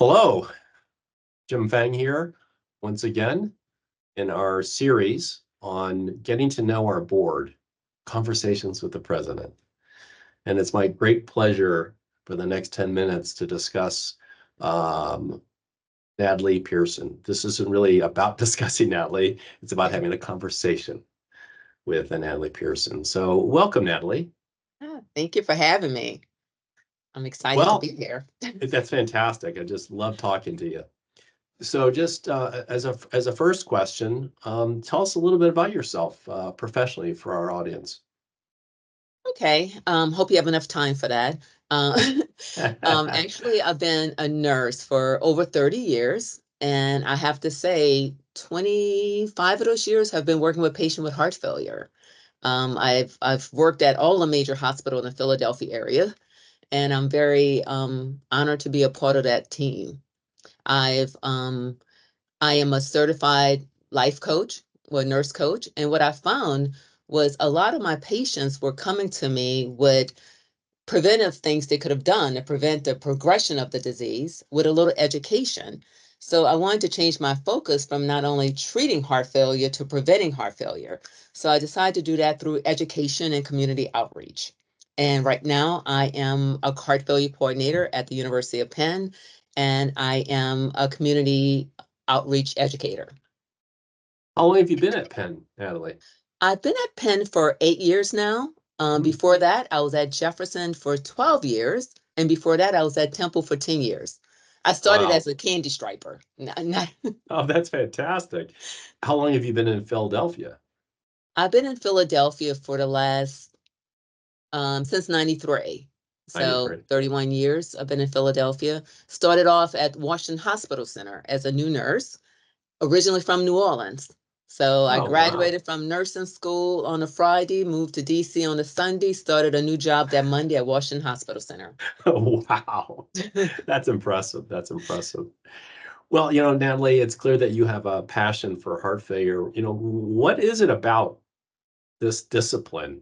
Hello, Jim Fang here once again in our series on getting to know our board, Conversations with the President. And it's my great pleasure for the next 10 minutes to discuss Natalie Pierson. This isn't really about discussing Natalie, it's about having a conversation with Natalie Pierson. So welcome, Natalie. Thank you for having me. I'm excited to be here. That's fantastic. I just love talking to you. So just as a first question, tell us a little bit about yourself professionally for our audience. Okay, hope you have enough time for that. Actually, I've been a nurse for over 30 years, and I have to say 25 of those years have been working with patients with heart failure. I've worked at all the major hospitals in the Philadelphia area, and I'm very honored to be a part of that team. I am a certified life coach or nurse coach. And what I found was a lot of my patients were coming to me with preventive things they could have done to prevent the progression of the disease with a little education. So I wanted to change my focus from not only treating heart failure to preventing heart failure. So I decided to do that through education and community outreach. And right now I am a heart failure coordinator at the University of Penn, and I am a community outreach educator. How long have you been at Penn, Natalie? I've been at Penn for 8 years now. Before that, I was at Jefferson for 12 years. And before that, I was at Temple for 10 years. I started as a candy striper. Oh, that's fantastic. How long have you been in Philadelphia? I've been in Philadelphia for the last, since 93. So 93. 31 years I've been in Philadelphia. Started off at Washington Hospital Center as a new nurse, originally from New Orleans. So I graduated from nursing school on a Friday, moved to DC on a Sunday, started a new job that Monday at Washington Hospital Center. Oh, wow. That's impressive. That's impressive. Well, Natalie, it's clear that you have a passion for heart failure. What is it about this discipline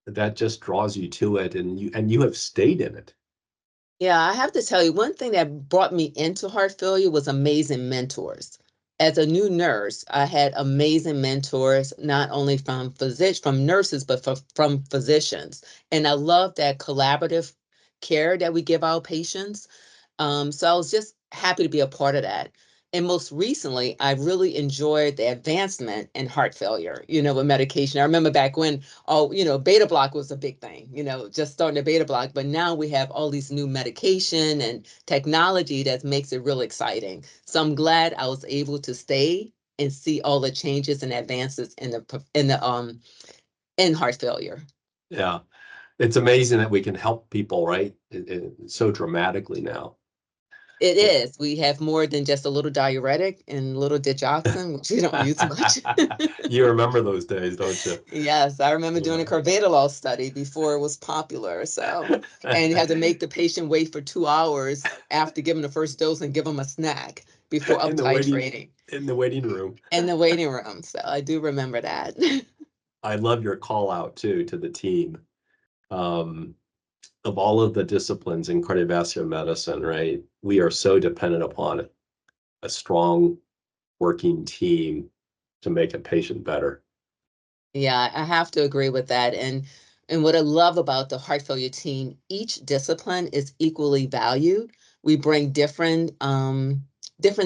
that just draws you to it and you have stayed in it? Yeah, I have to tell you, one thing that brought me into heart failure was amazing mentors. As a new nurse, I had amazing mentors, not only from nurses, but from physicians. And I love that collaborative care that we give our patients. So I was just happy to be a part of that. And most recently, I really enjoyed the advancement in heart failure, with medication. I remember back when, beta block was a big thing, just starting a beta block. But now we have all these new medication and technology that makes it real exciting. So I'm glad I was able to stay and see all the changes and advances in heart failure. Yeah, it's amazing that we can help people, right? So dramatically now. It is. We have more than just a little diuretic and a little digoxin, which we don't use much. You remember those days, don't you? Yes, I remember doing a carvedilol study before it was popular. So, and you had to make the patient wait for 2 hours after giving the first dose and give them a snack before up titrating. In the waiting room. In the waiting room. So I do remember that. I love your call out too to the team. Of all of the disciplines in cardiovascular medicine, right? We are so dependent upon a strong working team to make a patient better. Yeah, I have to agree with that. And what I love about the heart failure team, each discipline is equally valued. We bring different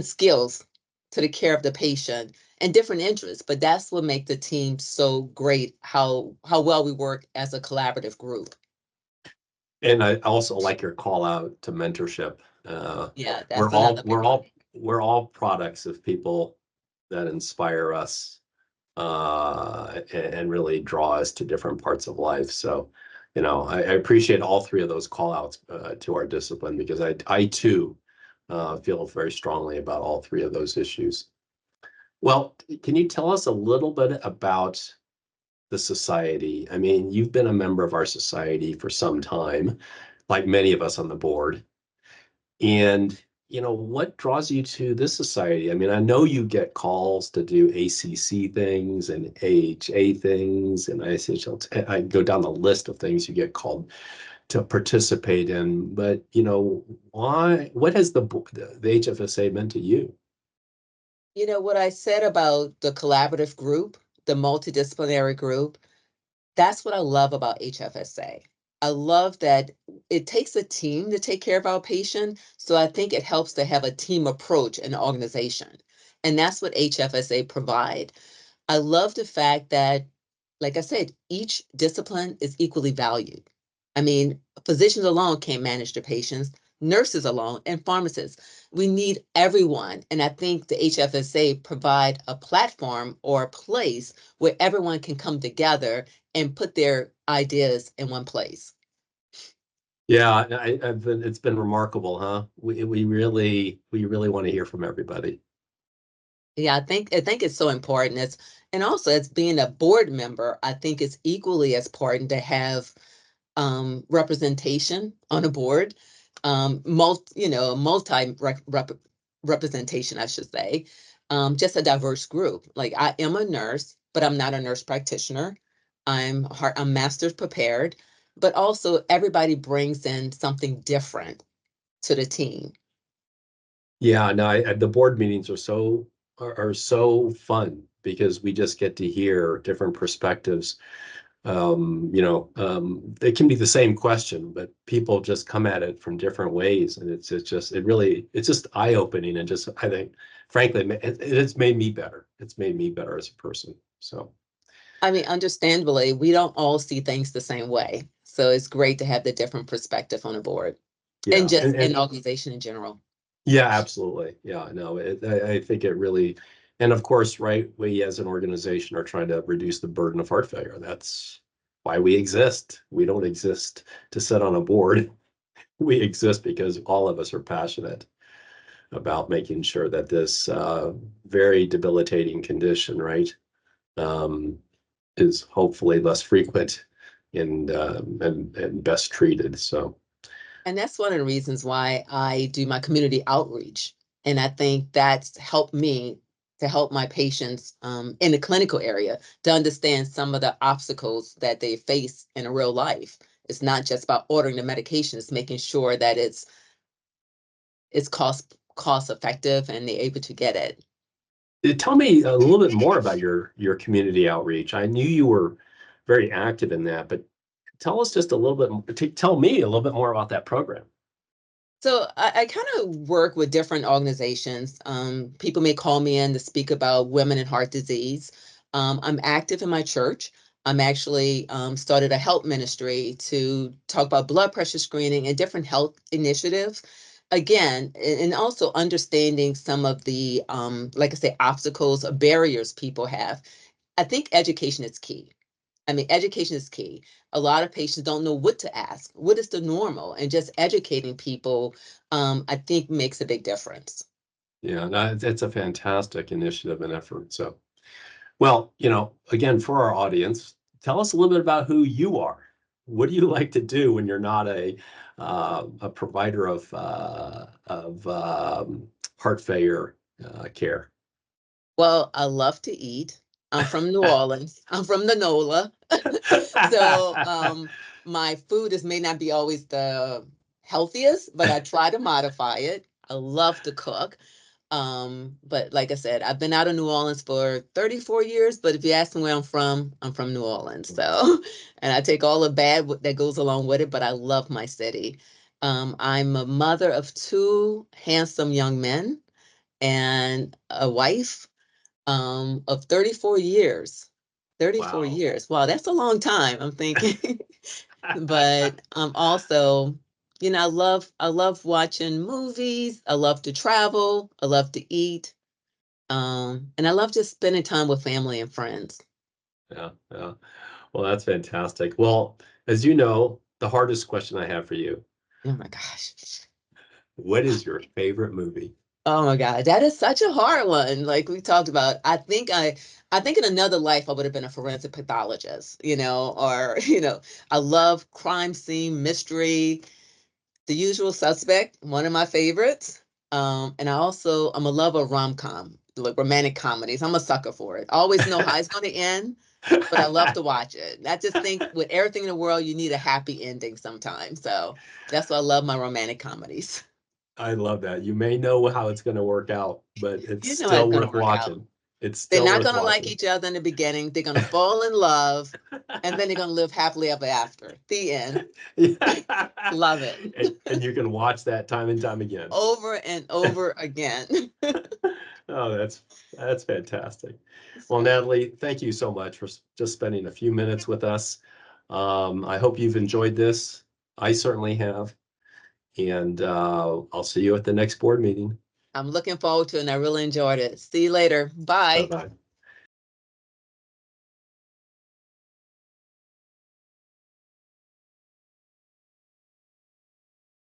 skills to the care of the patient and different interests, but that's what makes the team so great, how well we work as a collaborative group. And I also like your call out to mentorship. Yeah, that's we're all products of people that inspire us and really draw us to different parts of life. So, I appreciate all three of those call outs to our discipline because I too feel very strongly about all three of those issues. Well, can you tell us a little bit about the society? I mean, you've been a member of our society for some time, like many of us on the board. And, what draws you to this society? I mean, I know you get calls to do ACC things and AHA things and ISHLT. I go down the list of things you get called to participate in. But, you know, why, what has the HFSA meant to you? You know, what I said about the collaborative group, the multidisciplinary group, that's what I love about HFSA. I love that it takes a team to take care of our patient. So I think it helps to have a team approach in the organization. And that's what HFSA provide. I love the fact that, like I said, each discipline is equally valued. I mean, physicians alone can't manage their patients, nurses alone, and pharmacists. We need everyone. And I think the HFSA provide a platform or a place where everyone can come together and put their ideas in one place. Yeah, it's been remarkable, huh? We really want to hear from everybody. Yeah, I think it's so important. And also as being a board member, I think it's equally as important to have representation on a board, multi representation, I should say, just a diverse group. Like I am a nurse, but I'm not a nurse practitioner. I'm master's prepared, but also everybody brings in something different to the team. Yeah, no, the board meetings are so fun because we just get to hear different perspectives. It can be the same question, but people just come at it from different ways, and it's just eye-opening, and just I think, frankly, it's made me better. It's made me better as a person. So I mean, understandably, we don't all see things the same way. So it's great to have the different perspective on the board and yeah, just and an organization in general. yeah, absolutely. Yeah, no, I think it really, and of course, right, we as an organization are trying to reduce the burden of heart failure. That's why we exist. We don't exist to sit on a board. We exist because all of us are passionate about making sure that this very debilitating condition, right, um, is hopefully less frequent and best treated. So, And that's one of the reasons why I do my community outreach. And I think that's helped me to help my patients in the clinical area to understand some of the obstacles that they face in a real life. It's not just about ordering the medications, making sure that it's cost effective and they're able to get it. tell me a little bit more about your community outreach. I knew you were very active in that, but tell us just a little bit. Tell me a little bit more about that program. So I kind of work with different organizations. People may call me in to speak about women and heart disease. I'm active in my church. I'm actually started a health ministry to talk about blood pressure screening and different health initiatives. Again, and also understanding some of the, like I say, obstacles or barriers people have. I think education is key. I mean, education is key. A lot of patients don't know what to ask. What is the normal? And just educating people, I think makes a big difference. Yeah, no, it's a fantastic initiative and effort. So, well, again, for our audience, tell us a little bit about who you are. What do you like to do when you're not a provider of heart failure care? Well, I love to eat. I'm from New Orleans. I'm from the NOLA. So my food is may not be always the healthiest, but I try to modify it. I love to cook. But like I said, I've been out of New Orleans for 34 years, but if you ask me where I'm from New Orleans. So, and I take all the bad that goes along with it, but I love my city. I'm a mother of two handsome young men and a wife of 34 years. 34 Wow. years. Wow, that's a long time, I'm thinking. But also, I love watching movies. I love to travel. I love to eat. And I love just spending time with family and friends. Yeah, yeah. Well, that's fantastic. Well, as you know, the hardest question I have for you, Oh my gosh. what is your favorite movie? Oh my God, that is such a hard one. Like we talked about, I think in another life I would have been a forensic pathologist, or I love crime scene mystery, The Usual Suspect, one of my favorites. And I'm a lover of rom-com, like romantic comedies. I'm a sucker for it. I always know how it's going to end, but I love to watch it. I just think with everything in the world, you need a happy ending sometimes. So that's why I love my romantic comedies. I love that. You may know how it's going to work out, but it's You know how it's still going to worth work out. watching. It's They're still not worth going to like watching. each other in the beginning. They're going to fall in love, and then they're going to live happily ever after. The end. Yeah. Love it. And you can watch that time and time again. Over and over again. Oh, that's fantastic. That's Well, right. Natalie, thank you so much for just spending a few minutes with us. I hope you've enjoyed this. I certainly have. And I'll see you at the next board meeting. I'm looking forward to it, and I really enjoyed it. See you later. Bye. Bye-bye.